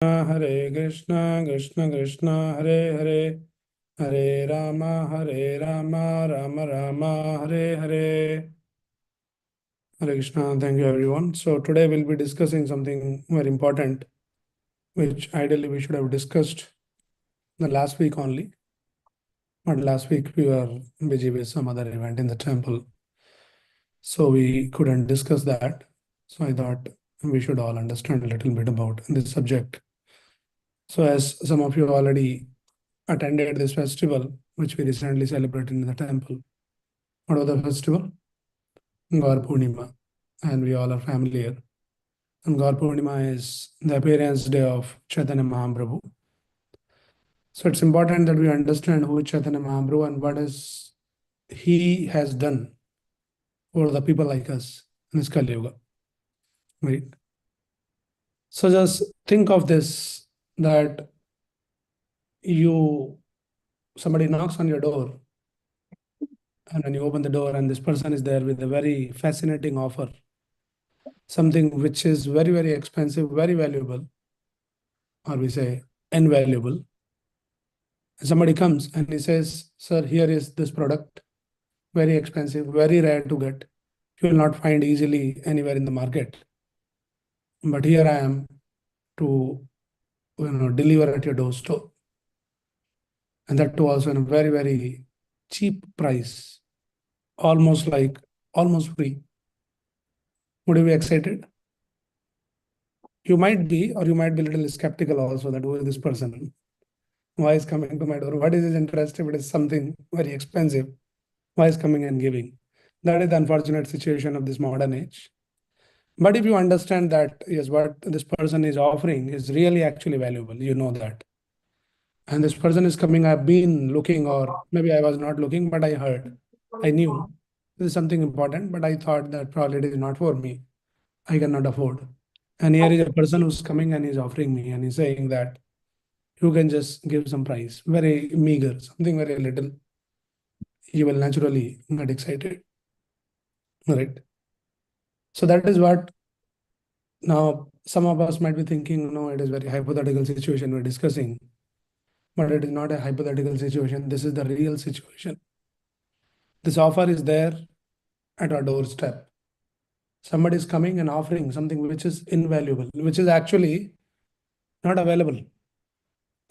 Hare Krishna, Krishna Krishna, Hare Hare, Hare Rama, Rama Rama, Hare Hare. Hare Krishna, thank you everyone. So today we'll be discussing something very important, which ideally we should have discussed the last week only. But last week we were busy with some other event in the temple, so we couldn't discuss that. So I thought we should all understand a little bit about this subject. So as some of you already attended this festival, which we recently celebrated in the temple. What was the festival? Gaur Purnima, and we all are familiar. And Gaur Purnima is the appearance day of Chaitanya Mahaprabhu. So it's important that we understand who is Chaitanya Mahaprabhu and what is he has done for the people like us in this Kali Yuga. Right? So just think of this, that somebody knocks on your door, and when you open the door and this person is there with a very fascinating offer, something which is very, very expensive, very valuable, or we say invaluable. And somebody comes and he says, sir, here is this product, very expensive, very rare to get. You will not find easily anywhere in the market. But here I am to deliver at your doorstep. And that too also in a very, very cheap price, almost free. Would you be excited? You might be, or you might be a little skeptical also, that who is this person? Why is coming to my door? What is his interest if it is something very expensive? Why is coming and giving? That is the unfortunate situation of this modern age. But if you understand that, yes, what this person is offering is really actually valuable, you know that. And this person is coming, I've been looking, or maybe I was not looking, but I heard, I knew this is something important, but I thought that probably it is not for me. I cannot afford. And here is a person who's coming and he's offering me, and he's saying that you can just give some price, very meager, something very little. You will naturally get excited, right? So that is what now some of us might be thinking, no, it is very hypothetical situation we're discussing, but it is not a hypothetical situation. This is the real situation. This offer is there at our doorstep. Somebody is coming and offering something which is invaluable, which is actually not available.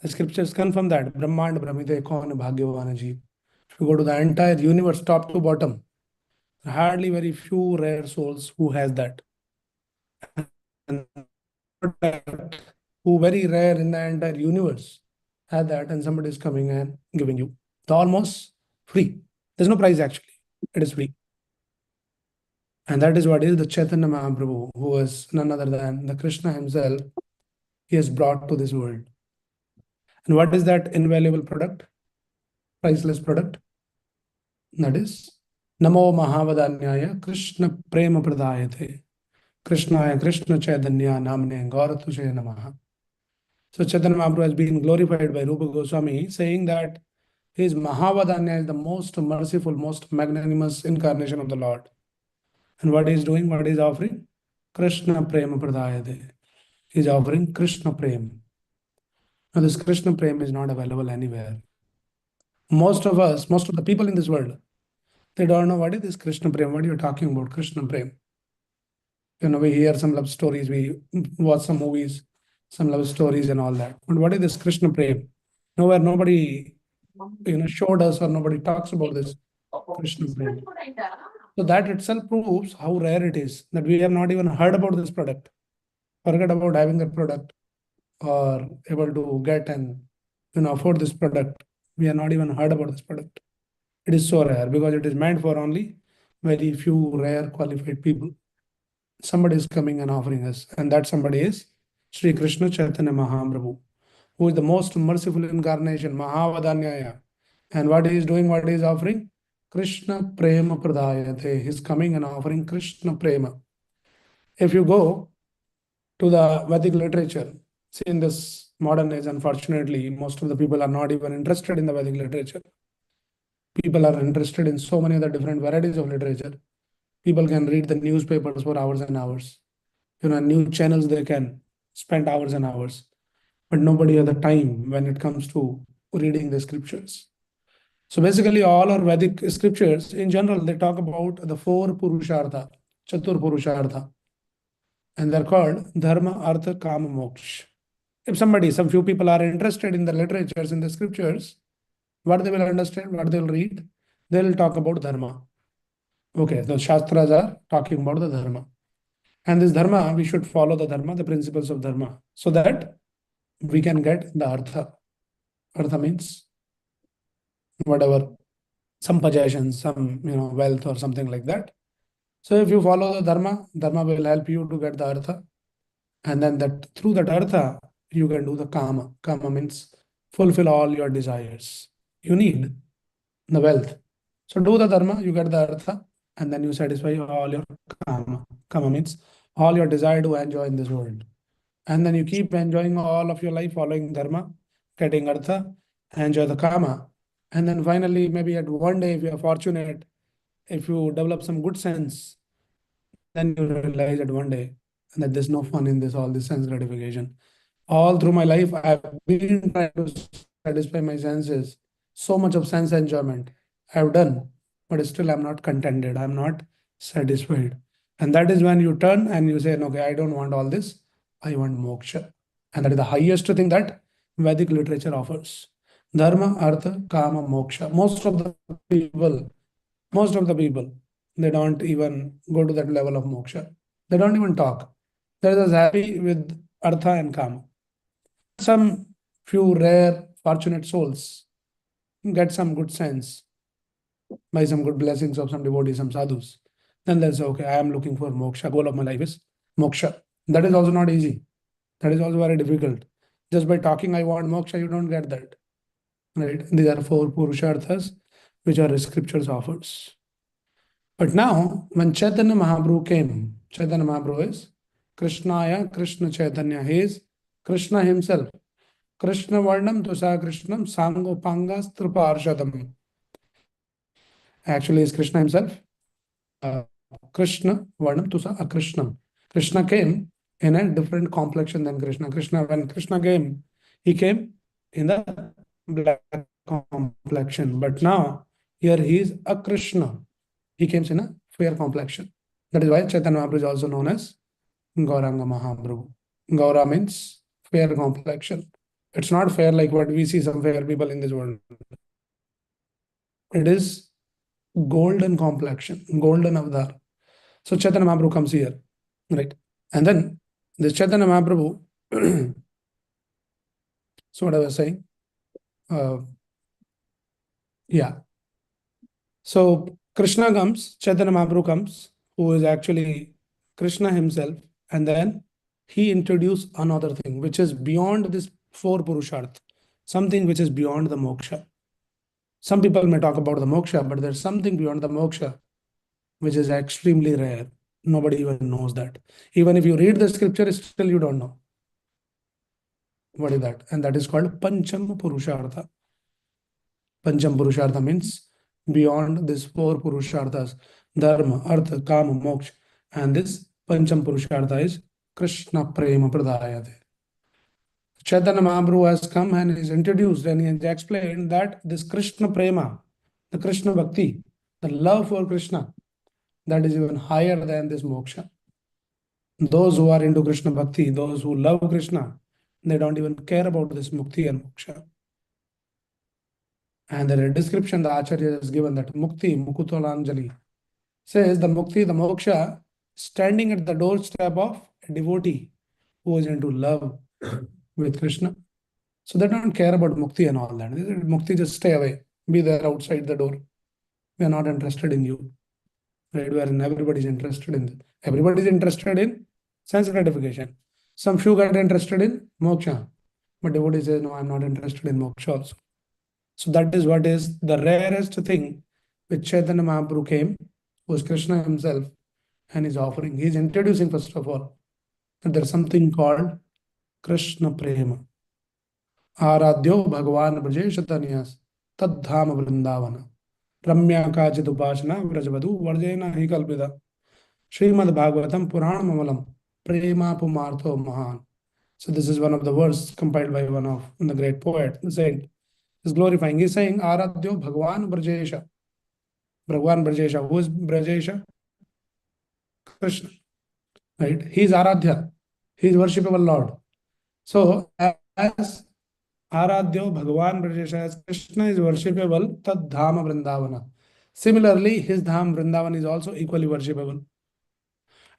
The scriptures confirm that. Brahmand Brahmite Kaun Bhagyavan Jeev. If you go to the entire universe, top to bottom, hardly very few rare souls who has that. And who very rare in the entire universe have that, and somebody is coming and giving you the almost free. There's no price actually. It is free. And that is what is the Chaitanya Mahaprabhu, who is none other than the Krishna himself. He has brought to this world. And what is that invaluable product? Priceless product? That is Namo Mahavadanyaya Krishna Prema Pradayate Krishnaya Krishna Chaitanya Namne Gauratuje Namaha. So Chaitanya Mahaprabhu has been glorified by Rupa Goswami, saying that his Mahavadanya is the most merciful, most magnanimous incarnation of the Lord. And what he is doing, what he is offering? Krishna Prema Pradayate. He is offering Krishna Prema. Now this Krishna Prema is not available anywhere. Most of us, most of the people in this world, they don't know what is this Krishna Prema. What are you talking about, Krishna Prema? We hear some love stories, we watch some movies, some love stories and all that. But what is this Krishna Prema? Nowhere, nobody showed us, or nobody talks about this Krishna Prema. So that itself proves how rare it is, that we have not even heard about this product. Forget about having the product or able to get and afford this product. We have not even heard about this product. It is so rare because it is meant for only very few rare qualified people. Somebody is coming and offering us, and that somebody is Sri Krishna Chaitanya Mahaprabhu, who is the most merciful incarnation, Mahavadanyaya. And what he is doing, what he is offering? Krishna Prema Pradayate. He is coming and offering Krishna Prema. If you go to the Vedic literature, see, in this modern age, unfortunately, most of the people are not even interested in the Vedic literature. People are interested in so many other different varieties of literature. People can read the newspapers for hours and hours. New channels, they can spend hours and hours. but nobody has the time when it comes to reading the scriptures. So basically, all our Vedic scriptures in general, they talk about the four Purushartha, Chatur Purushartha, and they're called Dharma, Artha, Kama, Moksha. If somebody, some few people are interested in the literatures, in the scriptures, what they will understand, what they will read, they will talk about Dharma. Okay, the Shastras are talking about the Dharma. And this Dharma, we should follow the Dharma, the principles of Dharma, so that we can get the Artha. Artha means whatever, some possessions, some wealth or something like that. So if you follow the Dharma, Dharma will help you to get the Artha. And then that through that Artha, you can do the Kama. Kama means fulfill all your desires. You need the wealth. So do the Dharma, you get the Artha, and then you satisfy all your Kama. Kama means all your desire to enjoy in this world. And then you keep enjoying all of your life following Dharma, getting Artha, enjoy the Kama. And then finally, maybe at one day, if you are fortunate, if you develop some good sense, then you realize at one day that there's no fun in this, all this sense gratification. All through my life, I've been trying to satisfy my senses. So much of sense enjoyment I've done, but still I'm not contented. I'm not satisfied. And that is when you turn and you say, okay, I don't want all this. I want moksha. And that is the highest thing that Vedic literature offers. Dharma, Artha, Kama, Moksha. Most of the people, they don't even go to that level of moksha. They don't even talk. They're just happy with Artha and Kama. Some few rare, fortunate souls get some good sense by some good blessings of some devotees, some sadhus. Then they'll say, okay, I am looking for moksha. Goal of my life is moksha. That is also not easy. That is also very difficult. Just by talking, I want moksha, you don't get that. Right? These are four purusharthas which are scriptures offers. But now, when Chaitanya Mahaprabhu came, Chaitanya Mahaprabhu is Krishnaya, Krishna Chaitanya. He is Krishna himself. Krishna Varnam Tusa Krishnam Sango Pangas Triparshadam. Actually, is Krishna himself. Krishna Varnam Tusa Akrishnam. Krishna came in a different complexion than Krishna. When Krishna came, he came in the black complexion. But now, here he is a Krishna. He came in a fair complexion. That is why Chaitanya Mahaprabhu is also known as Gauranga Mahaprabhu. Gaura means fair complexion. It's not fair like what we see some fair people in this world. It is golden complexion, golden avatar. So Chaitanya Mahaprabhu comes here, right? And then this Chaitanya Mahaprabhu, so what I was saying, yeah. So Krishna comes, Chaitanya Mahaprabhu comes, who is actually Krishna himself, and then he introduced another thing which is beyond this four Purusharth, something which is beyond the moksha. Some people may talk about the moksha, but there's something beyond the moksha which is extremely rare. Nobody even knows that. Even if you read the scripture, still you don't know. What is that? And that is called Pancham Purushartha. Pancham Purushartha means beyond these four Purusharthas, Dharma, Artha, Kama, Moksha. And this Pancham Purushartha is Krishna Prema Pradayate. Chaitanya Mahaprabhu has come and is introduced and he has explained that this Krishna Prema, the Krishna Bhakti, the love for Krishna, that is even higher than this moksha. Those who are into Krishna Bhakti, those who love Krishna, they don't even care about this mukti and moksha. And the description the Acharya has given that Mukti, Mukutolanjali, says the Mukti, the moksha, standing at the doorstep of a devotee who is into love with Krishna. So they don't care about Mukti and all that. They say, Mukti, just stay away. Be there outside the door. We are not interested in you. Right? Wherein everybody is interested in everybody is interested in sense gratification. Some few get interested in moksha. But devotee says, no, I'm not interested in moksha also. So that is what is the rarest thing which Chaitanya Mahaprabhu came, was Krishna himself, and is offering. He is introducing, first of all, that there is something called Krishna Prema. Aradhyo Bhagavan Brajesh Tanyas Tadhama Vrindavana. Ramya Kachit Upasana Vrajavadu Varjena Hikalpida. Srimad Bhagavatam Puranam Amalam Prema Pumartho Mahan. So this is one of the verses compiled by one of the great poet, the saint, is glorifying. He's saying, Aradhyo Bhagwan Brajesha. Bhagwan Brajesha. Who is Brajesha? Krishna. Right? He is Aradhya. He is worshipable Lord. So as Aradhyo Bhagwan Brajesha, as Krishna is worshipable, Tad Dhama Vrindavana. Similarly, his Dham Vrindavan is also equally worshipable.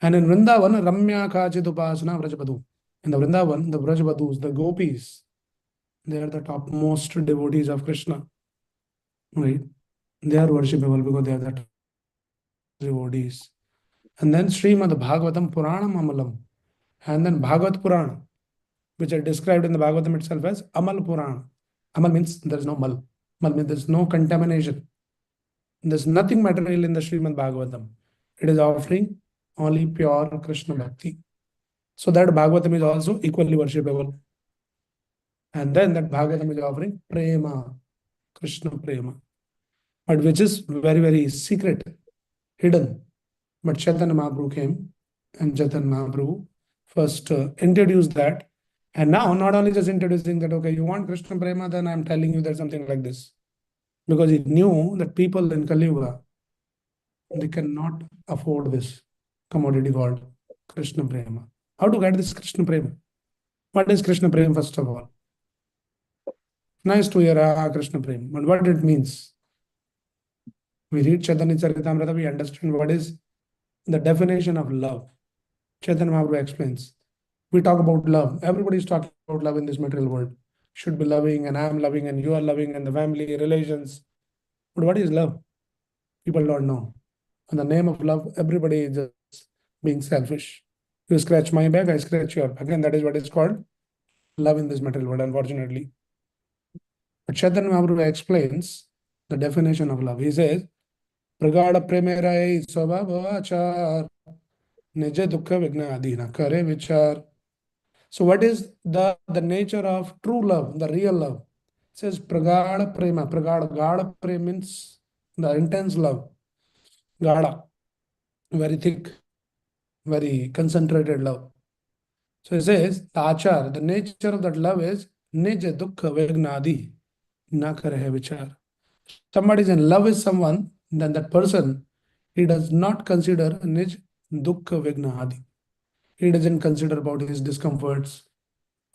And in Vrindavan, Ramya Kachit Upasana Vrajapadu. In the Vrindavan, the Vrajabadus, the gopis, they are the topmost devotees of Krishna. Right? They are worshipable because they are the devotees. And then Srimad Bhagavatam Puranam Amalam. And then Bhagavat Purana, which are described in the Bhagavatam itself as Amal Purana. Amal means there is no mal. Mal means there is no contamination. There's nothing material in the Srimad Bhagavatam. It is offering only pure Krishna Bhakti. So that Bhagavatam is also equally worshipable. And then that Bhagavatam is offering Prema, Krishna Prema, but which is very, very secret, hidden. But Chaitanya Mahaprabhu came and Chaitanya Mahaprabhu first introduced that. And now not only just introducing that, okay, you want Krishna Prema, then I'm telling you there's something like this. Because he knew that people in Kali Yuga, they cannot afford this commodity called Krishna Prema. How to get this Krishna Prema? What is Krishna Prema, first of all? Nice to hear Krishna Prema, but what it means? We read Chaitanya Charitamrita, we understand what is the definition of love. Chaitanya Mahaprabhu explains. We talk about love. Everybody is talking about love in this material world. Should be loving, and I am loving, and you are loving, and the family relations. But what is love? People don't know. In the name of love, everybody is just being selfish. You scratch my back, I scratch your back. Again, that is what is called love in this material world, unfortunately. But Chaitanya Mahaprabhu explains the definition of love. He says, Pragada Premerai Swabhavachar Nija Dukkha Vigna Adina Kare Vichar. So what is the nature of true love, the real love? It says Pragada Prema. Gada Prema means the intense love. Gada, very thick, very concentrated love. So it says, Tachar, the nature of that love is Nija Dukkha Vignadi Na Karehe Vichar. Somebody is in love with someone, then that person, he does not consider Nij Dukkha Vignadi. He doesn't consider about his discomforts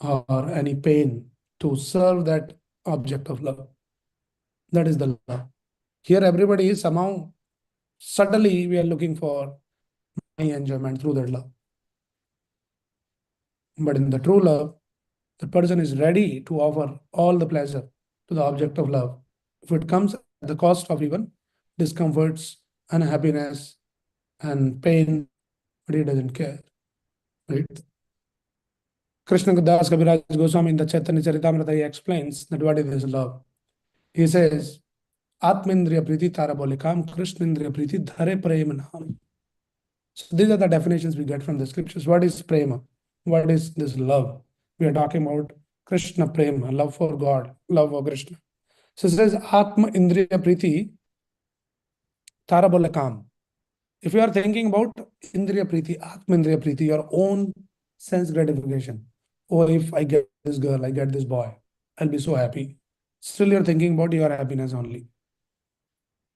or any pain to serve that object of love. That is the love. Here everybody is somehow, subtly we are looking for my enjoyment through that love. But in the true love, the person is ready to offer all the pleasure to the object of love. If it comes at the cost of even discomforts, unhappiness, and pain, but he doesn't care. Right? Krishna Das Kaviraj Goswami in the Chaitanya Charitamrita, he explains that what is this love. He says, Atmindriya Priti Tara Bole Kam, Krishnindriya Priti Dhare Prema Nam. So these are the definitions we get from the scriptures. What is prema? What is this love? We are talking about Krishna Prema, love for God, love for Krishna. So it says Atma Indriya Priti Tara Bole Kam. If you are thinking about Indriya Priti, Atma Indriya Priti, your own sense gratification. Oh, if I get this girl, I get this boy, I'll be so happy. Still you're thinking about your happiness only.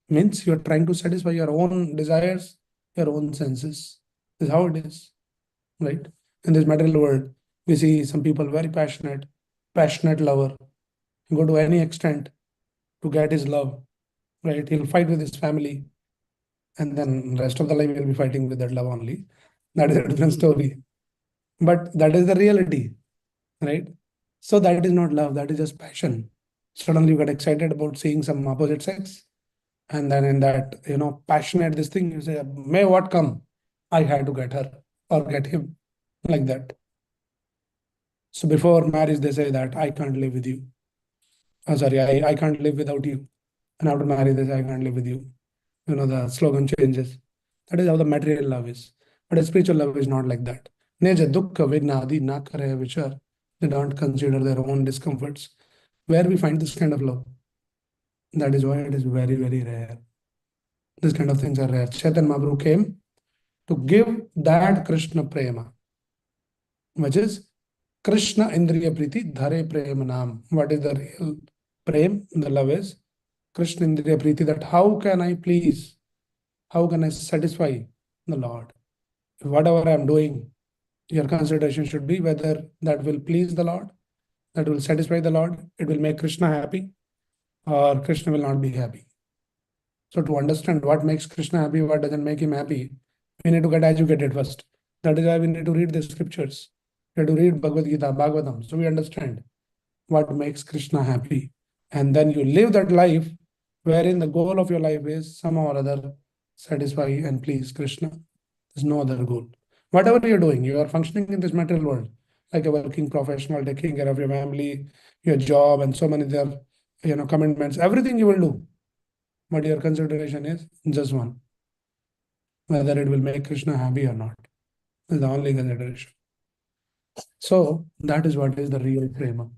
Means you're trying to satisfy your own desires, your own senses. This is how it is. Right? In this material world, we see some people very passionate lover. He go to any extent to get his love. Right? He'll fight with his family. And then rest of the life he'll be fighting with that love only. That is a different story. But that is the reality. Right? So that is not love, that is just passion. Suddenly you get excited about seeing some opposite sex. And then in that, passionate this thing, you say, may what come, I had to get her or get him, like that. So before marriage, they say that I can't live with you. Oh, sorry, I can't live without you. And after marriage, they say I can't live with you. The slogan changes. That is how the material love is. But a spiritual love is not like that. Neja dukkha vigna adi na kare vichar. They don't consider their own discomforts. Where we find this kind of love? That is why it is very, very rare. These kind of things are rare. Chaitanya Mahaprabhu came to give that Krishna prema, which is Krishna Indriya Priti Dhare Prem Nam. What is the real prem? The love is Krishna Indriya Priti, that how can I please, how can I satisfy the Lord? Whatever I am doing, your consideration should be whether that will please the Lord, that will satisfy the Lord, it will make Krishna happy, or Krishna will not be happy. So to understand what makes Krishna happy, what doesn't make him happy, we need to get educated first. That is why we need to read the scriptures. We have to read Bhagavad Gita, Bhagavatam, so we understand what makes Krishna happy. And then you live that life wherein the goal of your life is somehow or other satisfy and please Krishna. There's no other goal. Whatever you're doing, you are functioning in this material world, like a working professional, taking care of your family, your job, and so many other, commitments, everything you will do. But your consideration is just one, whether it will make Krishna happy or not. Is the only consideration. So that is what is the real prema.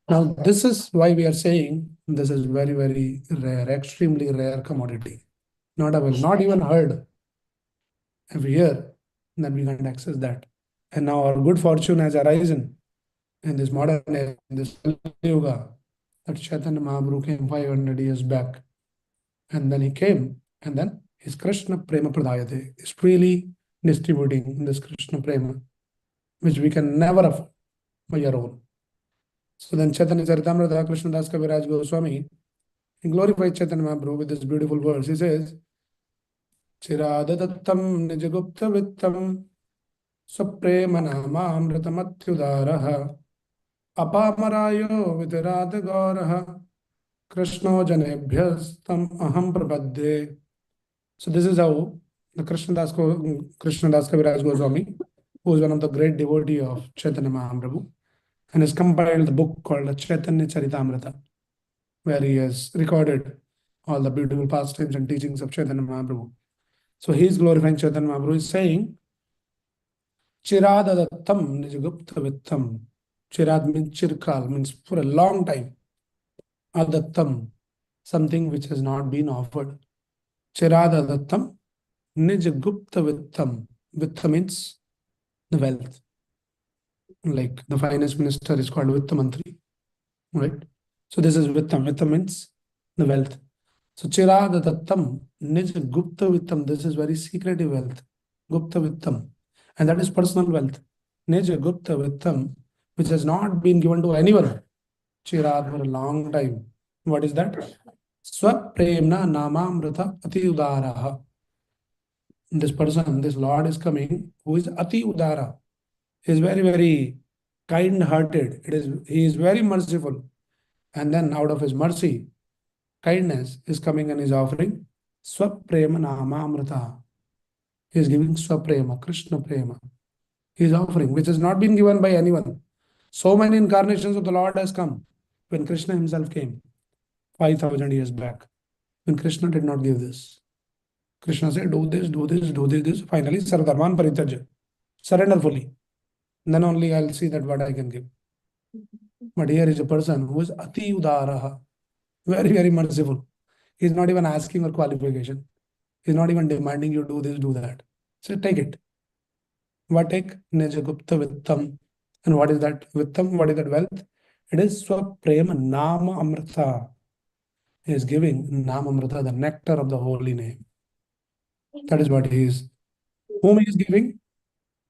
Now, this is why we are saying this is very, very rare, extremely rare commodity. Not even heard. If we hear, then we can't access that. And now our good fortune has arisen in this modern age, in this Yuga, that Chaitanya Mahaprabhu came 500 years back. And then he came, and then his Krishna Prema Pradayate is freely distributing this Krishna Prema, which we can never afford by our own. So then Chaitanya Charitamrita, Krishna Das Kaviraj Goswami, he glorified Chaitanya Mahaprabhu with this beautiful verse. He says, Chiradadattam Nijagupta Vittam Suprema Nama Amritamatyudaraha Apamarayo Vitirada Gauraha Krishno Janebhyastam Aham Prabhadde. So this is how the Krishna Das Kaviraj Goswami, who is one of the great devotee of Chaitanya Mahaprabhu, and has compiled the book called Chaitanya Charitamrita, where he has recorded all the beautiful pastimes and teachings of Chaitanya Mahaprabhu. So he is glorifying Chaitanya Mahaprabhu. He is saying, Chiradadattam Nijagupta Vittam. Chirad means chirkal, means for a long time. Adattam, something which has not been offered. Chiradadattam Nijagupta Vittam. Vitta means the wealth. Like the finance minister is called Vitta Mantri, right? So this is Vittam. Vittam means the wealth. So Chiradadattam Nij Gupta Vittam. This is very secretive wealth. Gupta Vittam. And that is personal wealth. Nij Gupta Vittam, which has not been given to anyone. Chirad for a long time. What is that? Swapremna Namamrita Ati Udaraha. This person, this Lord is coming, who is Ati Udara. He is very, very kind-hearted. He is very merciful. And then out of his mercy, kindness is coming and is offering Swaprema Nama Amrita. He is giving Swaprema, Krishna Prema. He is offering, which has not been given by anyone. So many incarnations of the Lord has come when Krishna himself came 5,000 years back. When Krishna did not give this. Krishna said, do this, do this, do this, this. Finally, Sardarman Parityajya. Surrender fully. Then only I'll see that what I can give. But here is a person who is Ati Udaraha. Very, very merciful. He's not even asking for qualification. He's not even demanding you do this, do that. So take it. What take? Nijagupta Vittam. And what is that Vittam? What is that wealth? It is Swaprema Nama Amrita. He is giving Nama Amrita, the nectar of the holy name. That is what he is. Whom he is giving?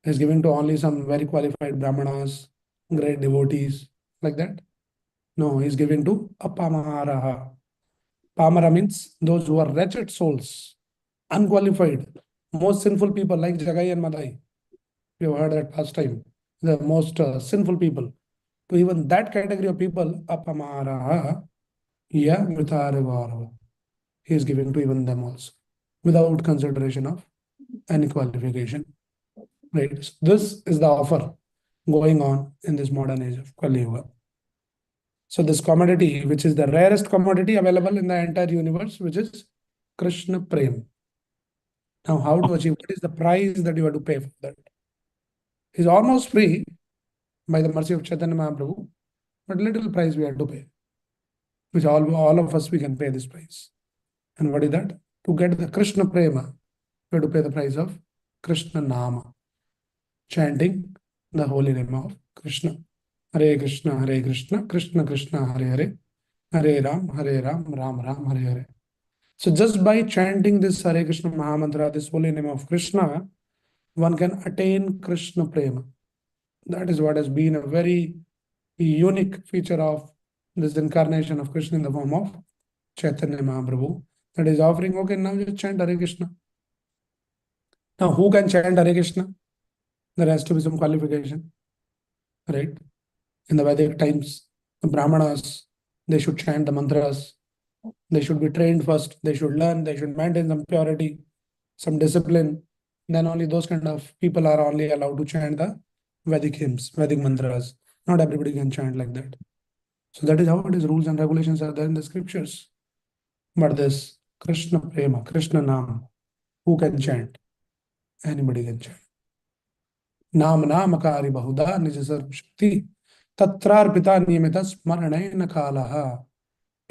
He is giving to only some very qualified Brahmanas, great devotees, like that. No, he is giving to Apamaraha. Pamara means those who are wretched souls, unqualified, most sinful people like Jagai and Madai. You have heard that past time. The most sinful people. To even that category of people, Apamaraha, Ya Mritara. He is giving to even them also, without consideration of any qualification. Right. So this is the offer going on in this modern age of Kali Yuga. So this commodity, which is the rarest commodity available in the entire universe, which is Krishna Prem. Now, how to achieve? What is the price that you have to pay for that? It's almost free by the mercy of Chaitanya Mahaprabhu, but little price we have to pay, which all of us, we can pay this price. And what is that? To get the Krishna Prema, we have to pay the price of Krishna Nama, chanting the holy name of Krishna. Hare Krishna, Hare Krishna, Krishna Krishna, Hare Hare, Hare Ram, Ram Ram, Hare Hare. So just by chanting this Hare Krishna Mahamantra, this holy name of Krishna, one can attain Krishna Prema. That is what has been a very unique feature of this incarnation of Krishna in the form of Chaitanya Mahaprabhu. That is offering, okay, now just chant Hare Krishna. Now, who can chant Hare Krishna? There has to be some qualification, right? In the Vedic times, the Brahmanas, they should chant the mantras. They should be trained first. They should learn. They should maintain some purity, some discipline. Then only those kind of people are only allowed to chant the Vedic hymns, Vedic mantras. Not everybody can chant like that. So that is how it is. Rules and regulations are there in the scriptures. But this Krishna Prema, Krishna Nam, who can chant? Anybody can chant. नाम नामकारी बहुधा निज सर्व शक्ति तत्रार्पिता नियमित स्मरणेन कालः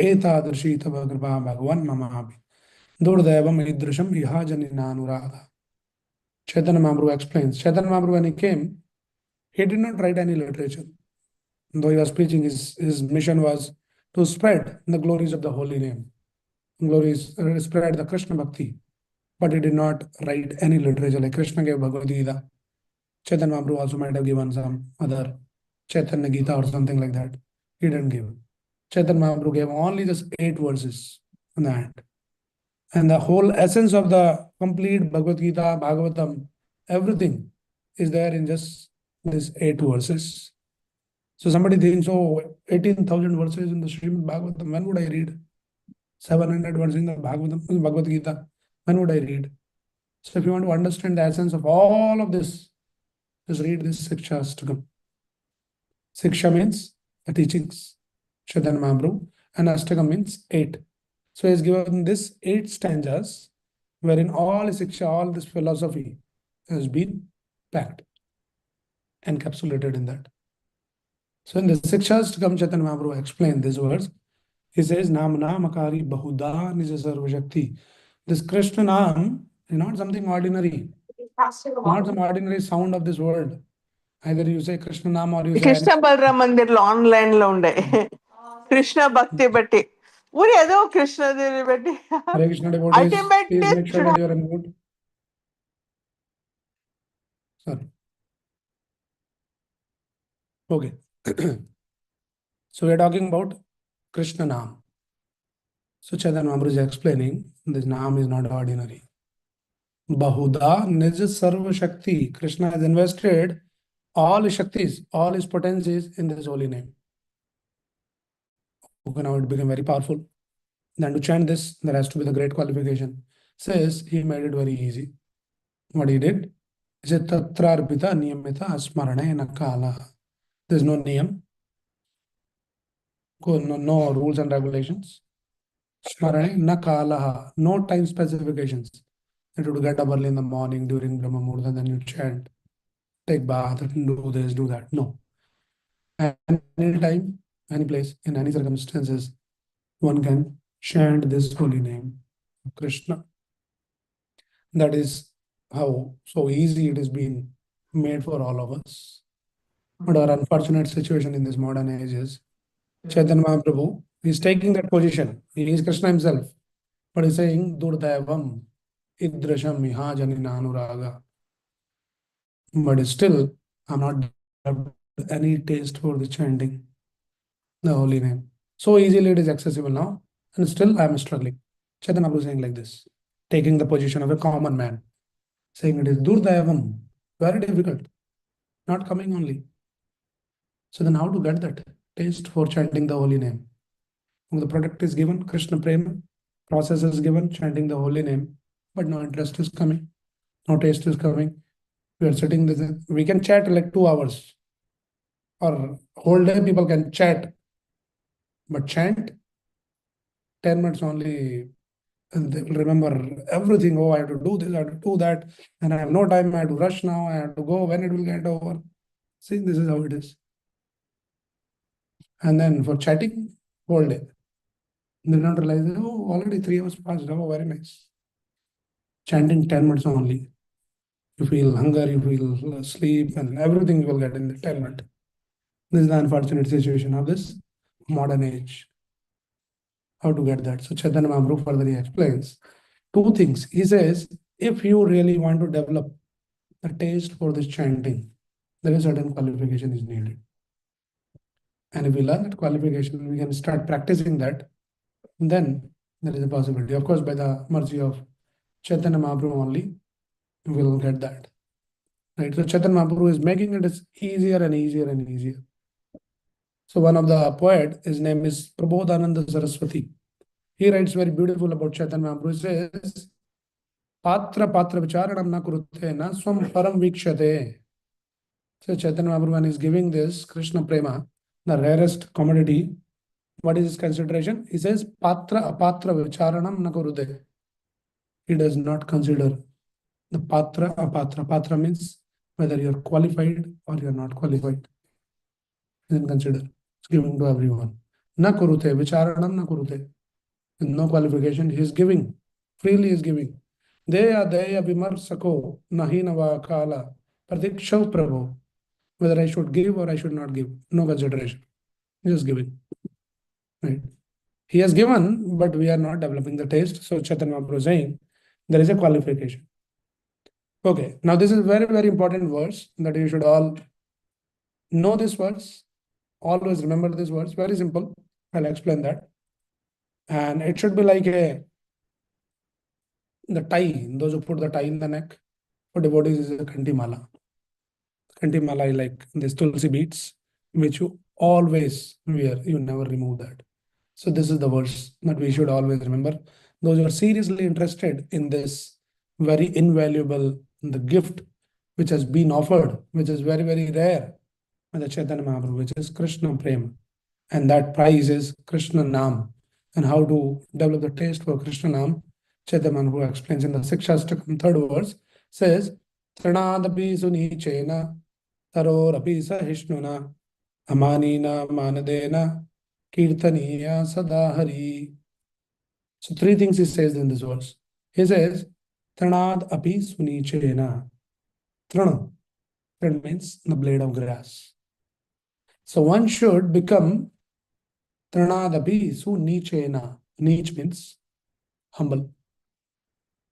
एतादृशी तव कृपा भगवन् ममापि दुर्दैवम् ईदृशम् इहा जनिनानुराधा. Chaitanya Mahaprabhu explains. Chaitanya Mahaprabhu, when he came, he did not write any literature. Though he was preaching, his mission was to spread the glories of the holy name, glories, spread the Krishna Bhakti. But he did not write any literature. Like Krishna gave Bhagavad Gita, Chaitanya Mahaprabhu also might have given some other Chaitanya Gita or something like that. He didn't give. Chaitanya Mahaprabhu gave only just 8 verses on that. And the whole essence of the complete Bhagavad Gita, Bhagavatam, everything is there in just these 8 verses. So somebody thinks, oh, 18,000 verses in the Srimad Bhagavatam, when would I read? 700 verses in the Bhagavatam, Bhagavad Gita, when would I read? So if you want to understand the essence of all of this, just read this Siksha Astakam. Siksha means the teachings, Chaitanya Mahaprabhu, and Astakam means 8. So he has given this 8 stanzas, wherein all Siksha, all this philosophy has been packed, encapsulated in that. So in the Siksha Astakam, Chaitanya Mahaprabhu explained these words. He says, Nam Namakari Bahuda Nija Sarva Shakti. This Krishna Nam is not something ordinary, not some ordinary sound of this world. Either you say Krishna Nam or you say Krishna Balaram మందిర్లో online లో ఉండే కృష్ణ భక్తి బట్టి ఊరి ఏదో కృష్ణదేవి బట్టి Hare Krishna devotees, ultimate please make sure that you are in mute. Sorry. Okay. So we are talking about Krishna Nam. So Chaitanya Mahaprabhu is explaining this Nam is not ordinary. Bahuda Nija Sarva Shakti. Krishna has invested all his Shaktis, all his potencies in this holy name. Okay, now it became very powerful. Then to chant this, there has to be the great qualification. Says he made it very easy. What he did? He said, Tatrarpita niyamita asmarane kala. There's no niyam, no rules and regulations. Smarane nakalaha, no time specifications. That you would get up early in the morning during Brahma Muhurta, and then you chant, take bath, and do this, do that. No. Any time, any place, in any circumstances, one can chant this holy name of Krishna. That is how so easy it has been made for all of us. But our unfortunate situation in this modern age is Chaitanya Mahaprabhu is taking that position. He is Krishna himself. But he's saying, Durdevam idrasham miha janina anuraga. But still, I'm not developed any taste for the chanting the holy name. So easily it is accessible now, and still I'm struggling. Chaitanya Mahaprabhu is saying like this, taking the position of a common man, saying it is Durdevam, very difficult, not coming only. So then how to get that taste for chanting the holy name? The product is given, Krishna Prema, process is given, chanting the holy name, but no interest is coming, no taste is coming. We are sitting there, we can chat like 2 hours, or whole day people can chat, but chant 10 minutes only, and they will remember everything. Oh, I have to do this, I have to do that, and I have no time, I have to rush now, I have to go, when it will get over. See, this is how it is. And then for chatting, whole day. They don't realize, oh, already 3 hours passed. Oh, very nice. Chanting 10 minutes only. You feel hunger, you feel sleep, and everything you will get in the 10 minutes. This is the unfortunate situation of this modern age. How to get that? So Chaitanya Mahaprabhu further he explains two things. He says, if you really want to develop the taste for this chanting, there is certain qualification is needed. And if we learn that qualification, we can start practicing that, then there is a possibility. Of course, by the mercy of Chaitanya Mahaprabhu only, we will get that. Right? So Chaitanya Mahaprabhu is making it easier and easier and easier. So one of the poet, his name is Prabodhananda Saraswati. He writes very beautiful about Chaitanya Mahaprabhu. He says, Patra Patra Vicharanam na kurute na swam param vikshate. So Chaitanya Mahaprabhu, when he's giving this Krishna Prema, the rarest commodity, what is his consideration? He says, Patra Apatra Vicharanam na kurute. He does not consider the Patra Apatra. Patra means whether you're qualified or you're not qualified. He doesn't consider. It's given to everyone. Na kurute, Vicharanam na kurute. With no qualification, he is giving. Freely he is giving. Deya Deya Vimarsako Nahinava Kala Pratikshav Prabhu. Whether I should give or I should not give. No consideration. Just giving. Right. He has given, but we are not developing the taste. So Chaitanya Mahaprabhu is saying there is a qualification. Okay. Now this is very, very important verse that you should all know this verse. Always remember this verse. Very simple. I'll explain that. And it should be like the tie. Those who put the tie in the neck for devotees is a kanti mala. Kanti mala is like these tulsi beads, which you always wear. You never remove that. So this is the verse that we should always remember. Those who are seriously interested in this very invaluable, the gift which has been offered, which is very, very rare by the Chaitanya Mahaprabhu, which is Krishna Prema. And that prize is Krishna Nam. And how to develop the taste for Krishna Nam, Chaitanya Mahaprabhu explains in the Sikshastakam, third verse, says, Tranadapi sunichena, tarorapi sahishnuna, amanina manadena, kirtaniya sadahari. So three things he says in this verse. He says, Tranad api sunichena. Trana. That means the blade of grass. So one should become Tranadapi sunichena. Nich means humble.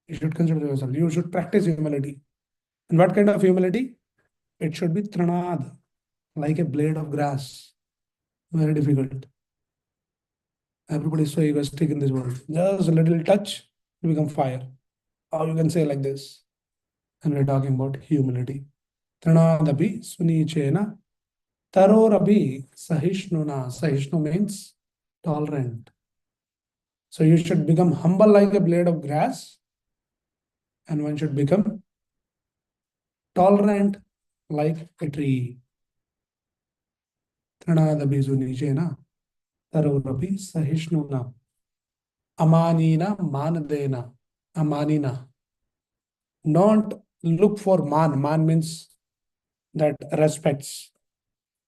You should consider yourself. You should practice humility. And what kind of humility? It should be Tranad, like a blade of grass. Very difficult. Everybody is so egoistic in this world. Just a little touch, you become fire. Or you can say like this. And we're talking about humility. Tranadapi sunichena. Tarorapi sahishnuna. Sahishnu means tolerant. So you should become humble like a blade of grass. And one should become tolerant like a tree. Tranadapi sunichena. Tarorapi sahishnuna. Amanina manadena. Amanina. Not look for man. Man means that respects.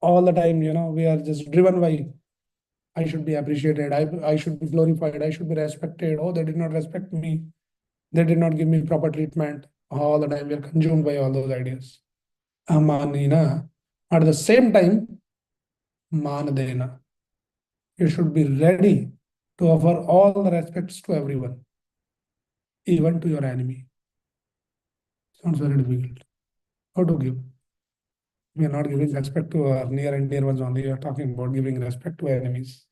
All the time, we are just driven by, I should be appreciated, I should be glorified, I should be respected. Oh, they did not respect me. They did not give me proper treatment. All the time we are consumed by all those ideas. Amanina. At the same time, manadena. You should be ready to offer all the respects to everyone, even to your enemy. Sounds very difficult. How to give? We are not giving respect to our near and dear ones only. We are talking about giving respect to enemies.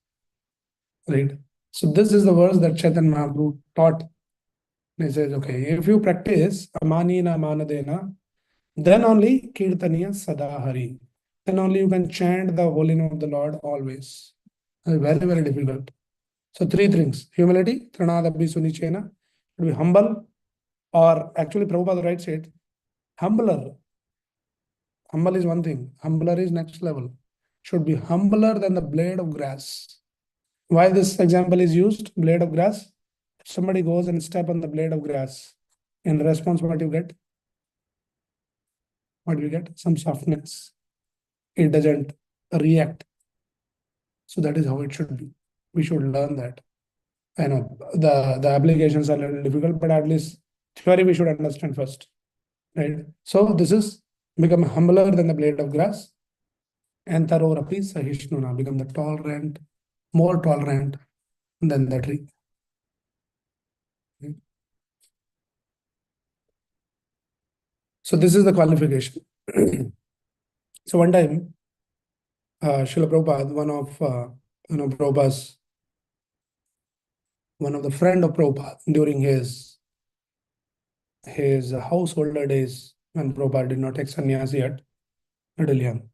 Right? So this is the verse that Chaitanya Mahaprabhu taught. He says, okay, if you practice amanina manadena, then only kirtaniya sadahari. Then only you can chant the holy name of the Lord always. Very, very difficult. So three things. Humility, tranadapi sunichena, to be humble, or actually Prabhupada writes it, humbler. Humble is one thing. Humbler is next level. Should be humbler than the blade of grass. Why this example is used? Blade of grass. If somebody goes and step on the blade of grass, in response, what you get? What do you get? Some softness. It doesn't react. So that is how it should be. We should learn that. I know the applications are a little difficult, but at least theory we should understand first. Right? So this is become humbler than the blade of grass. And Tarorapi Sahishnuna become the tolerant, more tolerant than the tree. So this is the qualification. So one time, Srila Prabhupada, Prabhupada's, one of the friend of Prabhupada during his householder days when Prabhupada did not take sannyas yet, little young.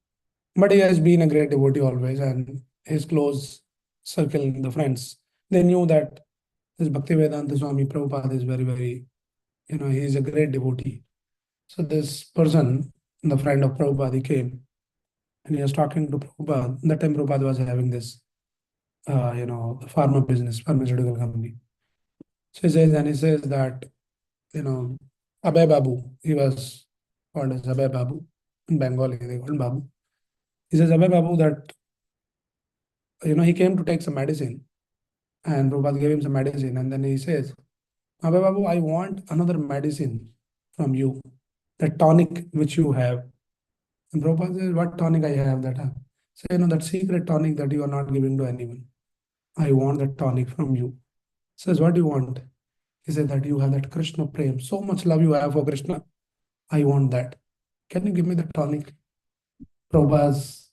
But he has been a great devotee always, and his close circle, the friends, they knew that this Bhaktivedanta Swami Prabhupada is very, very, he is a great devotee. So this person, the friend of Prabhupada, he came and he was talking to Prabhupada. That time Prabhupada was having this, the pharma business, pharmaceutical company. So he says that, Abhay Babu, he was called as Abhay Babu. In Bengali, they call him Babu. He says, Abhay Babu, that, he came to take some medicine and Prabhupada gave him some medicine. And then he says, Abhay Babu, I want another medicine from you, the tonic which you have. And Prabhupada says, what tonic I have that? So, that secret tonic that you are not giving to anyone. I want that tonic from you. Says, what do you want? He said that you have that Krishna prem, so much love you have for Krishna. I want that. Can you give me the tonic? Prabhupada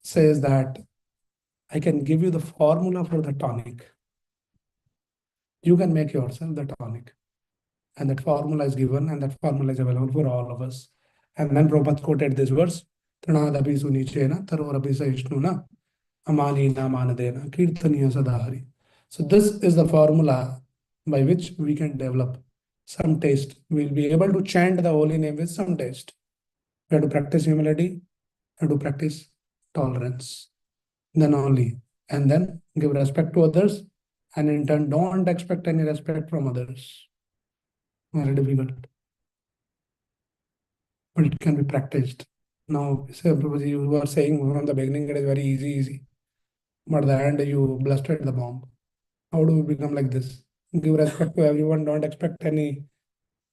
says that I can give you the formula for the tonic. You can make yourself the tonic. And that formula is given, and that formula is available for all of us. And then Prabhupada quoted this verse, Tranadapi sunichena, tarorapi sahishnuna, amani namanadena, kirtaniya sadahari. So this is the formula by which we can develop some taste. We'll be able to chant the holy name with some taste. We have to practice humility, we have to practice tolerance. Then only. And then give respect to others, and in turn, don't expect any respect from others. Very difficult, but it can be practiced. Now, you were saying from the beginning it is very easy, but at the end you blasted the bomb. How do we become like this? Give respect to everyone, don't expect any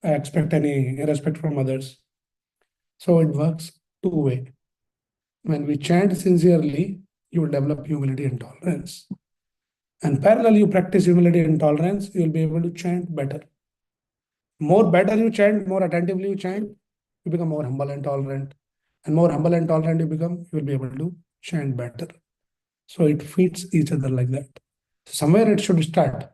respect from others. So it works two-way. When we chant sincerely, you will develop humility and tolerance. And parallel, you practice humility and tolerance, you will be able to chant better. More better you chant, more attentively you chant, you become more humble and tolerant. And more humble and tolerant you become, you will be able to chant better. So it feeds each other like that. So somewhere it should start.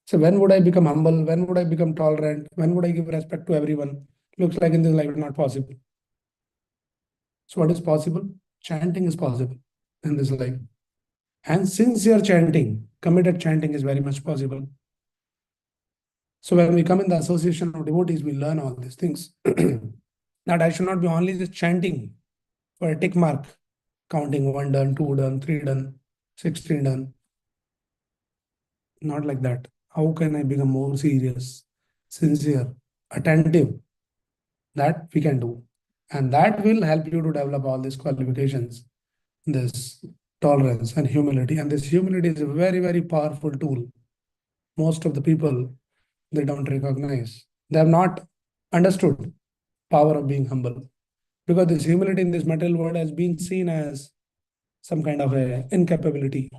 So when would I become humble? When would I become tolerant? When would I give respect to everyone? Looks like in this life not possible. So what is possible? Chanting is possible in this life. And sincere chanting, committed chanting is very much possible. So when we come in the association of devotees, we learn all these things. That I should not be only just chanting for a tick mark, counting 1 done, 2 done, 3 done, 16 done. Not like that. How can I become more serious, sincere, attentive? That we can do. And that will help you to develop all these qualifications, this tolerance and humility. And this humility is a very, very powerful tool. Most of the people, they don't recognize. They have not understood power of being humble. Because this humility in this material world has been seen as some kind of a incapability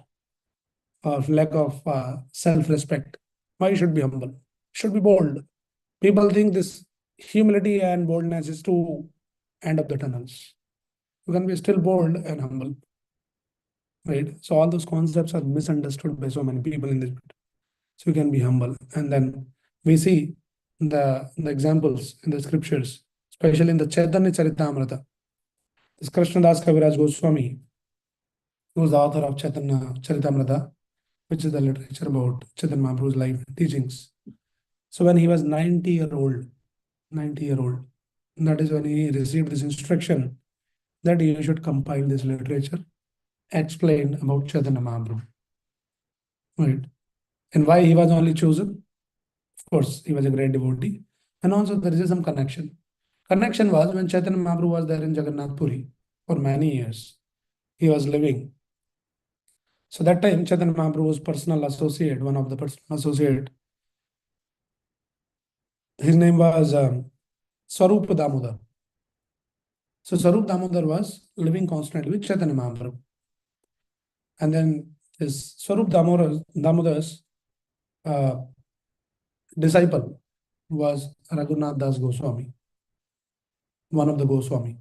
or lack of self-respect. Why you should be humble? Should be bold. People think this humility and boldness is to end up the tunnels. You can be still bold and humble, right? So all those concepts are misunderstood by so many people in this. So you can be humble, and then we see the examples in the scriptures, especially in the Chaitanya Charitamrita. This Krishnadas Kaviraj Goswami, who is the author of Chaitanya Charitamrita, which is the literature about Chaitanya Mahaprabhu's life and teachings. So when he was 90-year-old, that is when he received this instruction that he should compile this literature, explain about Chaitanya Mahaprabhu. Right. And why he was only chosen? Of course, he was a great devotee. And also there is some connection. Connection was when Chaitanya Mahaprabhu was there in Jagannath Puri for many years. He was living. So that time Chaitanya Mahaprabhu's personal associate, one of the personal associate, his name was Swarupa Damodar. So Sarup Damodar was living constantly with Chaitanya Mahaprabhu. And then this Sarup Damodar's disciple was Raghunath Das Goswami, one of the Goswami,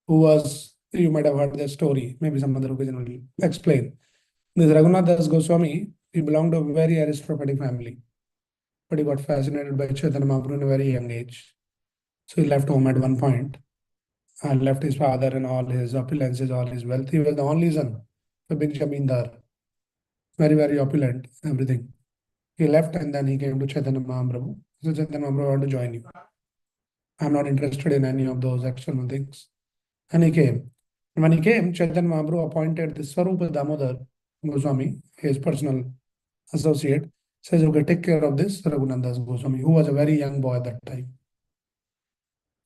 who was, you might have heard their story, maybe some other occasion will explain. This Raghunath Das Goswami, he belonged to a very aristocratic family, but he got fascinated by Chaitanya Mahaprabhu in a very young age. So he left home at one point and left his father and all his opulences, all his wealth. He was the only son, a big jamindar, very, very opulent, everything. He left and then he came to Chaitanya Mahaprabhu. So Chaitanya Mahaprabhu, I want to join you. I'm not interested in any of those external things. And he came. And when he came, Chaitanya Mahaprabhu appointed the Swarupa Damodar Goswami, his personal associate, says, okay, take care of this Raghunath Das Goswami, who was a very young boy at that time.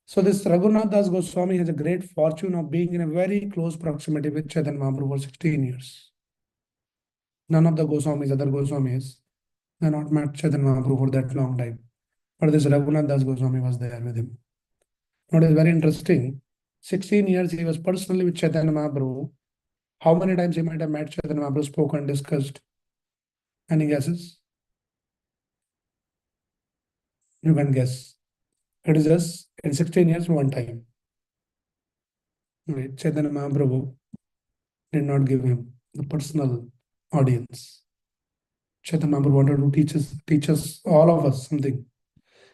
So this Raghunath Das Goswami has a great fortune of being in a very close proximity with Chaitanya Mahaprabhu for 16 years. None of the Goswamis, other Goswamis, they not met Chaitanya Mahaprabhu for that long time. But this Raghunath Das Goswami was there with him. What is very interesting, 16 years he was personally with Chaitanya Mahaprabhu. How many times he might have met Chaitanya Mahaprabhu, spoken, discussed? Any guesses? You can guess. It is just in 16 years, one time. Right? Chaitanya Mahaprabhu did not give him the personal audience. Chaitanya Mahaprabhu wanted to teach us, all of us, something.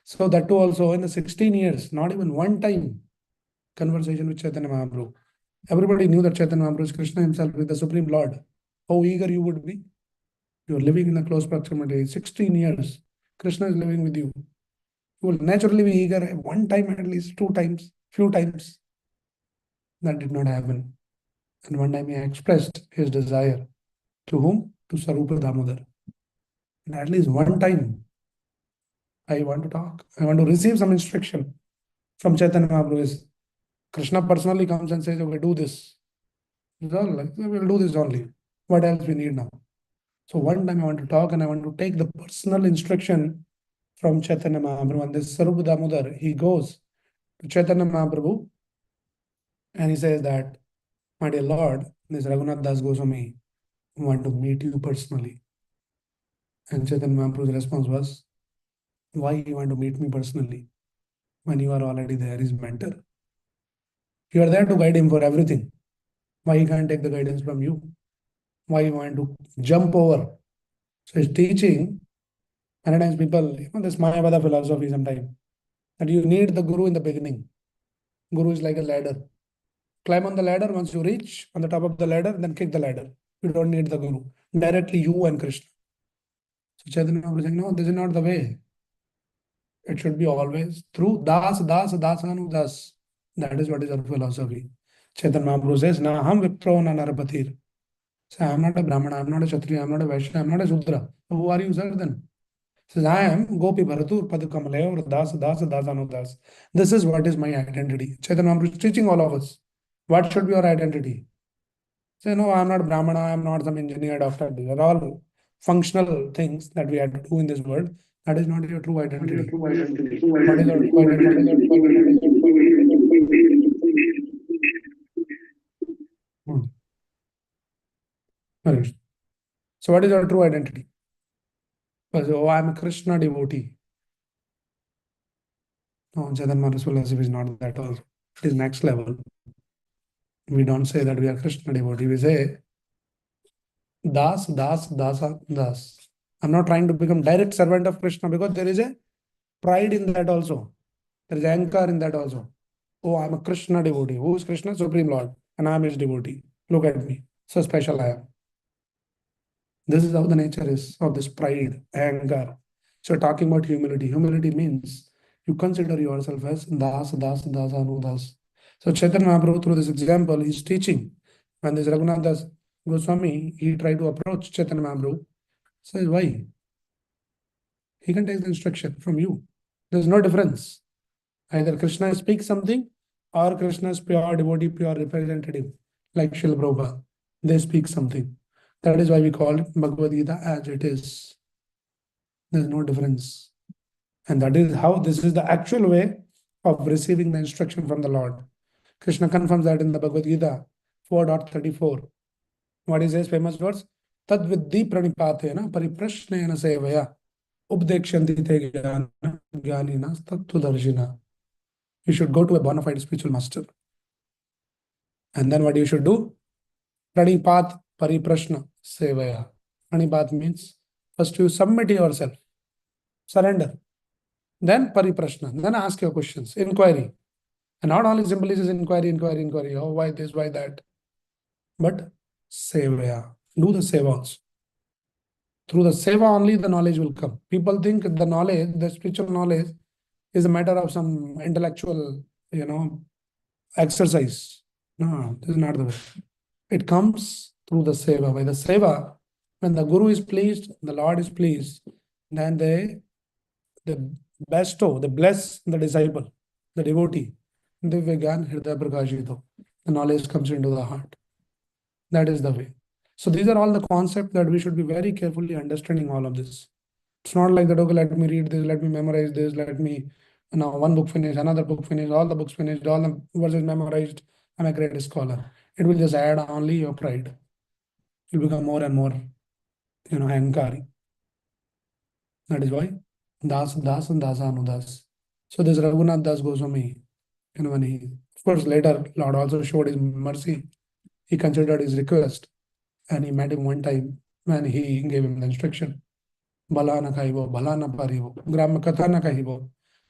So that too also in the 16 years, not even one time conversation with Chaitanya Mahaprabhu. Everybody knew that Chaitanya Mahaprabhu is Krishna himself, with the Supreme Lord. How eager you would be. You are living in the close proximity, 16 years. Krishna is living with you. You will naturally be eager one time, at least two times, few times. That did not happen. And one time he expressed his desire. To whom? To Sarupa Damodar. And at least one time, I want to talk. I want to receive some instruction from Chaitanya Mahaprabhu. Krishna personally comes and says, okay, do this. It's all like, we'll do this only. What else we need now? So one time I want to talk and I want to take the personal instruction from Chaitanya Mahaprabhu. And this Sarupa Damodar, he goes to Chaitanya Mahaprabhu and he says that, my dear Lord, this Raghunath Das Goswami want to meet you personally. And Chaitanya Mahaprabhu's response was, why you want to meet me personally when you are already there, his mentor? You are there to guide him for everything. Why he can't take the guidance from you? Why you want to jump over? So his teaching, many times people, this Mayavada philosophy sometimes, that you need the guru in the beginning. Guru is like a ladder. Climb on the ladder, once you reach on the top of the ladder, then kick the ladder. You don't need the guru. Directly you and Krishna. So Chaitanya Mahaprabhu is saying, no, this is not the way. It should be always through Dasanu Das. That is what is our philosophy. Chaitanya Mahaprabhu says, na ham vipro na narapatir. So I am not a Brahmana, I am not a Kshatriya, I am not a Vaishya, I am not a Sudra. So who are you, sir, then? Says, I am Gopi Bharatur Padukamalayur or Dasanu Das. This is what is my identity. Chaitanya Mahaprabhu is teaching all of us. What should be your identity? Say, no, I am not Brahmana, I am not some engineer, doctor. These are all functional things that we have to do in this world. That is not your true identity. What is your true identity? Hmm. Hare. So what is your true identity? Because, oh, I am a Krishna devotee. No, Chaitanya Mahaprabhu's philosophy is not that also. It is next level. We don't say that we are Krishna devotee. We say Das. I'm not trying to become direct servant of Krishna because there is a pride in that also. There is anger in that also. Oh, I'm a Krishna devotee. Who is Krishna? Supreme Lord. And I'm his devotee. Look at me. So special I am. This is how the nature is of this pride, anger. So talking about humility. Humility means you consider yourself as Dasa, Das. So Chaitanya Mahaprabhu, through this example, he's teaching. When this Raghunath Das Goswami, he tried to approach Chaitanya Mahaprabhu. Says, why? He can take the instruction from you. There's no difference. Either Krishna speaks something or Krishna's pure devotee, pure representative, like Srila Prabhupada. They speak something. That is why we call it Bhagavad Gita as it is. There's no difference. And that is how this is the actual way of receiving the instruction from the Lord. Krishna confirms that in the Bhagavad Gita 4.34. What is his famous words? Tad viddhi pranipatena pariprashnena sevaya updekshanti te jnanina tattvadarshina. You should go to a bona fide spiritual master. And then what you should do? Pranipat pariprashna sevaya. Pranipat means first you submit yourself, surrender. Then pariprashna, then ask your questions, inquiry. And not only simply says inquiry. Oh, why this, why that? But sevaya. Do the seva also. Through the seva only the knowledge will come. People think the knowledge, the spiritual knowledge, is a matter of some intellectual, exercise. No, this is not the way. It comes through the seva. By the seva, when the Guru is pleased, the Lord is pleased, then they bestow, they bless the disciple, the devotee. Divya Gyan Hridaya Prakashito. The knowledge comes into the heart. That is the way. So these are all the concepts that we should be very carefully understanding all of this. It's not like that, okay, let me read this, let me memorize this, let me, now one book finish, another book finish, all the books finished, all the verses memorized, I'm a great scholar. It will just add only your pride. You become more and more, ahankari. That is why Das and Dasa Anudas. So this Raghunath Das Goswami, when he, of course, later Lord also showed his mercy. He considered his request and he met him one time when he gave him the instruction. Bala na kaivo, bala na parivo, grama katha na kahivo,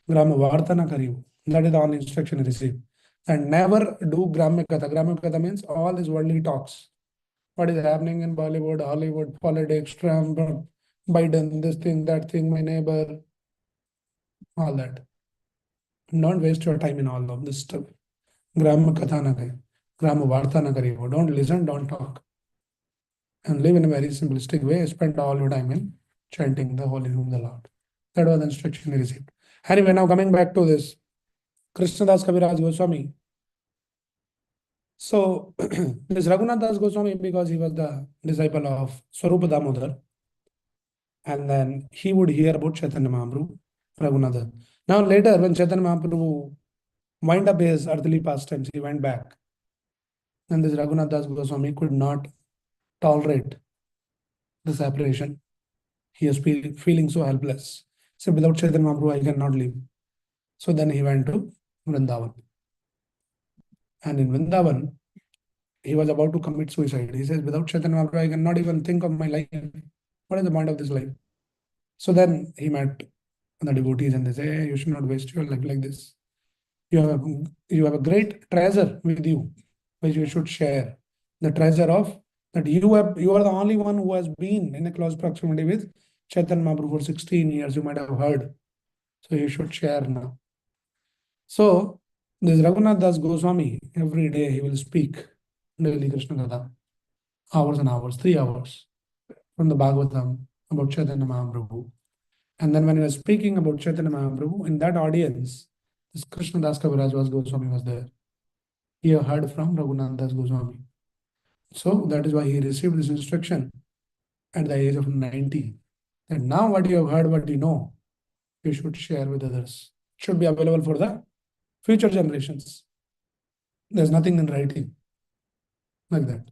grama varta na karivo. That is the only instruction he received. And never do grama katha. Grama katha means all these worldly talks. What is happening in Bollywood, Hollywood, politics, Trump, Biden, this thing, that thing, my neighbor, all that. Don't waste your time in all of this stuff. Grama katha na kai, grama varta na karivo. Don't listen, don't talk. And live in a very simplistic way. Spend all your time in chanting the holy name of the Lord. That was the instruction he received. Anyway, now coming back to this, Krishnadas Kaviraj Goswami. So this Raghunath Das Goswami, because he was the disciple of Swarupa Damodar, and then he would hear about Chaitanya Mahaprabhu, Raghunath. Now later, when Chaitanya Mahaprabhu wind up his earthly pastimes, he went back. And this Raghunath Das Goswami could not tolerate the separation. He was feeling so helpless. So without Chaitanya Mahaprabhu, I cannot live. So then he went to Vrindavan. And in Vrindavan, he was about to commit suicide. He says, without Chaitanya Mahaprabhu, I cannot even think of my life. What is the point of this life? So then he met the devotees and they say, hey, you should not waste your life like this. You have a great treasure with you, which you should share. The treasure of that you are the only one who has been in a close proximity with Chaitanya Mahaprabhu for 16 years. You might have heard. So you should share now. So this Raghunath Das Goswami, every day he will speak daily Krishna Katha, hours and hours, 3 hours from the Bhagavatam about Chaitanya Mahaprabhu. And then when he was speaking about Chaitanya Mahaprabhu, in that audience, this Krishna Das Kaviraj Goswami was there. He heard from Raghunath Das Goswami. So that is why he received this instruction at the age of 90. And now what you have heard, what you know, you should share with others. It should be available for the future generations. There's nothing in writing like that.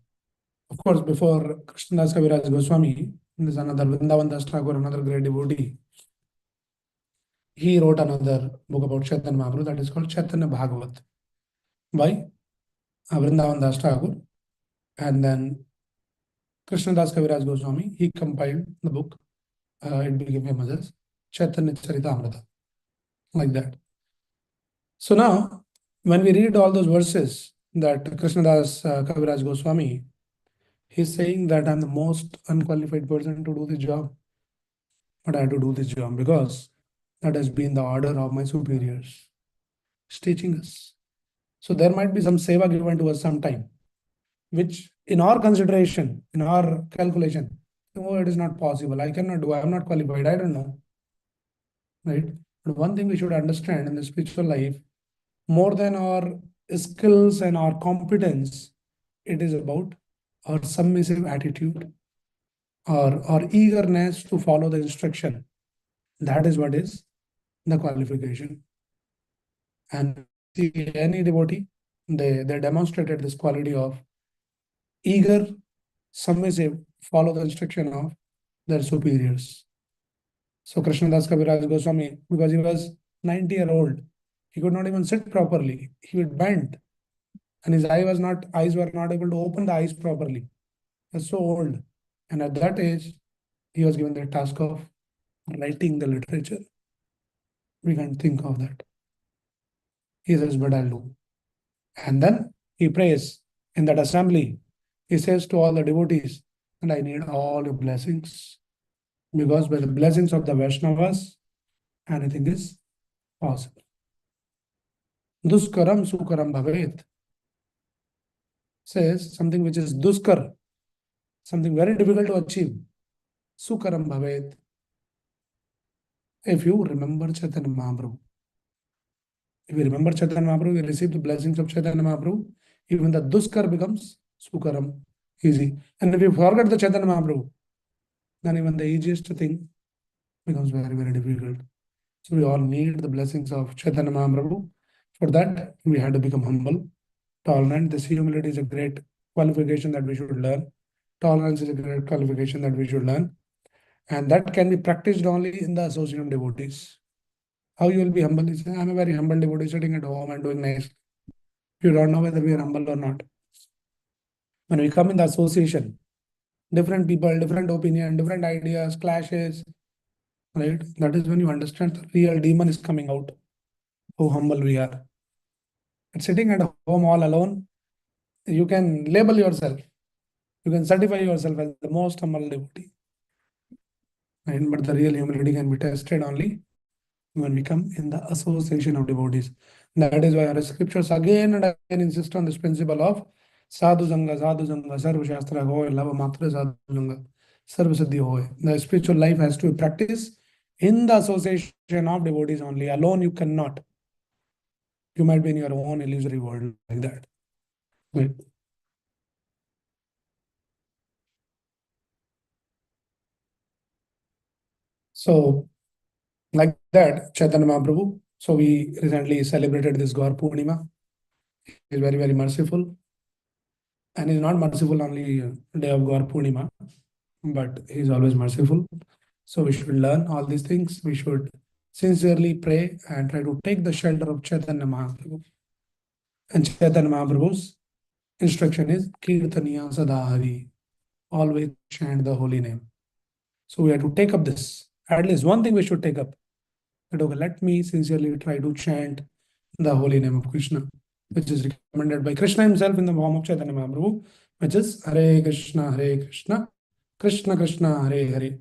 Of course, before Krishnadas Kaviraj Goswami, there's another Vrindavan Das Thakur, another great devotee. He wrote another book about Chaitanya Mahaprabhu that is called Chaitanya Bhagavat by Vrindavan Das Thakur. And then Krishnadas Kaviraj Goswami, he compiled the book. It became famous as Chaitanya Charitamrita, like that. So now, when we read all those verses that Krishnadas Kaviraj Goswami, he's saying that I'm the most unqualified person to do this job. But I have to do this job because that has been the order of my superiors. It's teaching us. So there might be some seva given to us sometime, which in our consideration, in our calculation, oh, it is not possible. I cannot do. I am not qualified. I don't know. Right? But one thing we should understand in the spiritual life, more than our skills and our competence, it is about our submissive attitude or eagerness to follow the instruction. That is what is the qualification. And see any devotee, they demonstrated this quality of eager, submissive, follow the instruction of their superiors. So Krishnadas Kaviraj Goswami, because he was 90-year-old, he could not even sit properly. He would bend, and his eyes were not able to open the eyes properly. He was so old. And at that age, he was given the task of writing the literature. We can't think of that. He says, but I'll do. And then he prays in that assembly. He says to all the devotees, and I need all your blessings. Because by the blessings of the Vaishnavas, anything is possible. Duskaram sukaram bhavet says something which is duskar, something very difficult to achieve. Sukaram bhavet. If you remember Chaitanya Mahaprabhu, if you remember Chaitanya Mahaprabhu, you receive the blessings of Chaitanya Mahaprabhu, even the duskar becomes sukaram, easy. And if you forget the Chaitanya Mahaprabhu, then even the easiest thing becomes very, very difficult. So we all need the blessings of Chaitanya Mahaprabhu. For that, we have to become humble, tolerant. This humility is a great qualification that we should learn. Tolerance is a great qualification that we should learn. And that can be practiced only in the association of devotees. How you will be humble is, I'm a very humble devotee sitting at home and doing nice. You don't know whether we are humble or not. When we come in the association, different people, different opinion, different ideas, clashes, right? That is when you understand the real demon is coming out, how humble we are. And sitting at home all alone, you can label yourself. You can certify yourself as the most humble devotee. Right? But the real humility can be tested only when we come in the association of devotees. That is why our scriptures again and again insist on this principle of sadhu sangha, sarva shastra hoy, lava matra sadhu sangha, sarva siddhi hoy. The spiritual life has to be practiced in the association of devotees only. Alone you cannot. You might be in your own illusory world like that. Right? So, like that, Chaitanya Mahaprabhu. So we recently celebrated this Gaur Purnima. He is very, very merciful. And he's not merciful only day of Gaur Purnima, but he's always merciful. So we should learn all these things. We should sincerely pray and try to take the shelter of Chaitanya Mahaprabhu. And Chaitanya Mahaprabhu's instruction is Kirtaniya Sadahari. Always chant the holy name. So we have to take up this. At least one thing we should take up. That okay, let me sincerely try to chant the holy name of Krishna, which is recommended by Krishna himself in the form of Chaitanya Mahaprabhu, which is Hare Krishna, Krishna Krishna, Hare Hare,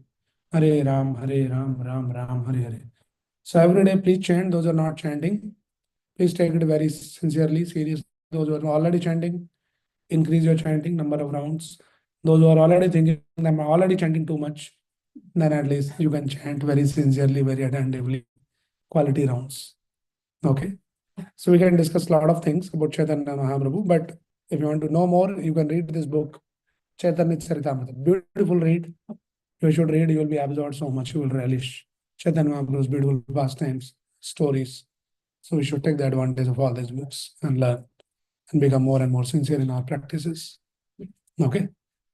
Hare Ram, Ram Ram, Hare Hare. So every day, please chant. Those who are not chanting, please take it very sincerely, seriously. Those who are already chanting, increase your chanting number of rounds. Those who are already thinking I'm already chanting too much, then at least you can chant very sincerely, very attentively, quality rounds. Okay. So we can discuss a lot of things about Chaitanya Mahaprabhu, but if you want to know more, you can read this book, Chaitanya Charitamrita. Beautiful read. You should read, you will be absorbed so much, you will relish Chaitanya Mahaprabhu's beautiful pastimes, stories. So we should take the advantage of all these books and learn and become more and more sincere in our practices. Okay.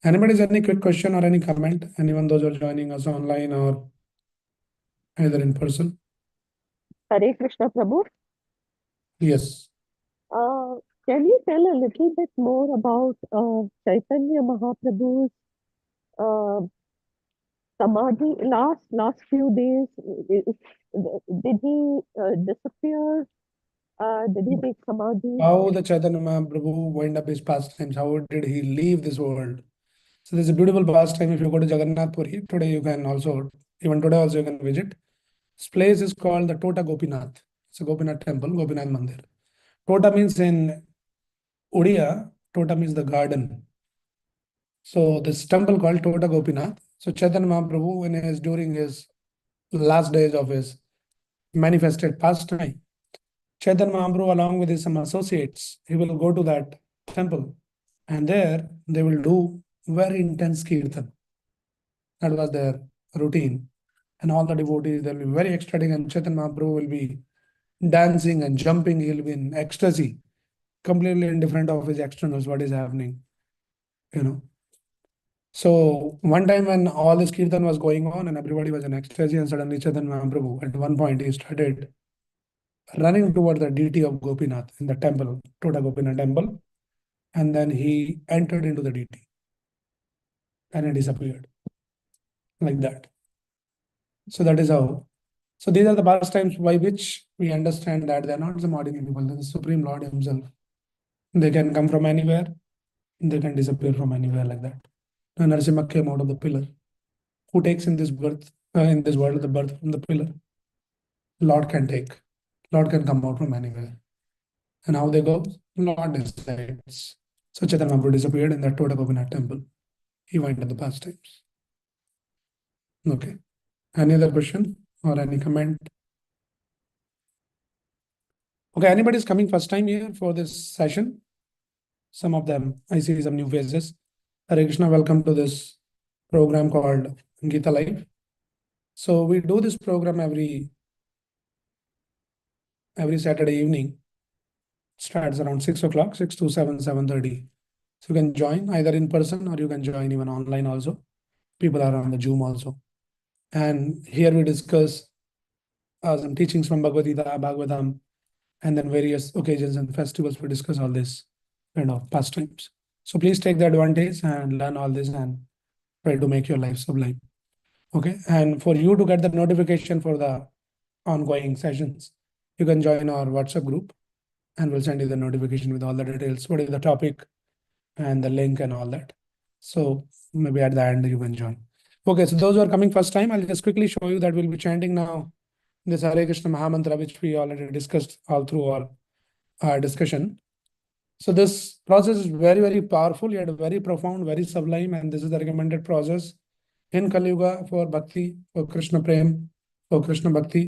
Anybody has any quick question or any comment? Anyone, those who are joining us online or either in person? Hare Krishna Prabhu. Yes. Can you tell a little bit more about Chaitanya Mahaprabhu's samadhi last few days? Did he disappear? Did he take samadhi? How the Chaitanya Mahaprabhu wind up his pastimes? How did he leave this world? So there's a beautiful pastime. If you go to Jagannath Puri, today you can also, even today also you can visit. This place is called the Tota Gopinath. It's a Gopinath temple, Gopinath Mandir. Tota means in Odia, Tota means the garden. So this temple called Tota Gopinath. So Chaitanya Mahaprabhu, when he is during his last days of his manifested pastime, Chaitanya Mahaprabhu, along with his some associates, he will go to that temple, and there they will do very intense kirtan. That was their routine. And all the devotees, they'll be very ecstatic, and Chaitanya Mahaprabhu will be dancing and jumping, he'll be in ecstasy, completely indifferent of his externals, what is happening, you know. So one time when all this kirtan was going on and everybody was in ecstasy, and suddenly Chaitanya Mahaprabhu, at one point, he started running toward the deity of Gopinath in the temple, Toda Gopinath temple, and then he entered into the deity and he disappeared like that. So that is how. So these are the pastimes by which we understand that they are not some ordinary people, they're the Supreme Lord Himself. They can come from anywhere, they can disappear from anywhere like that. And Narasimha came out of the pillar. Who takes in this birth, in this world, the birth from the pillar? Lord can take. Lord can come out from anywhere. And how they go? Lord decides. So Chaitanya Mahaprabhu disappeared in that Toda Gopinath temple. He went to the pastimes. Okay. Any other question or any comment? Okay, anybody is coming first time here for this session? Some of them, I see some new faces. Hare Krishna, welcome to this program called Gita Live. So we do this program every Saturday evening. Starts around 6 o'clock, 6 to 7, 7:30. So you can join either in person or you can join even online also. People are on the Zoom also. And here we discuss some teachings from Bhagavad Gita, Bhagavatam, and then various occasions and festivals. We discuss all this kind of pastimes. So please take the advantage and learn all this and try to make your life sublime. Okay. And for you to get the notification for the ongoing sessions, you can join our WhatsApp group and we'll send you the notification with all the details. What is the topic and the link and all that. So maybe at the end you can join. Okay, so those who are coming first time, I'll just quickly show you that we'll be chanting now this Hare Krishna Mahamantra, which we already discussed all through our discussion. So this process is very, very powerful, yet very profound, very sublime, and this is the recommended process in Kali Yuga for Bhakti, for Krishna Prem, for Krishna Bhakti.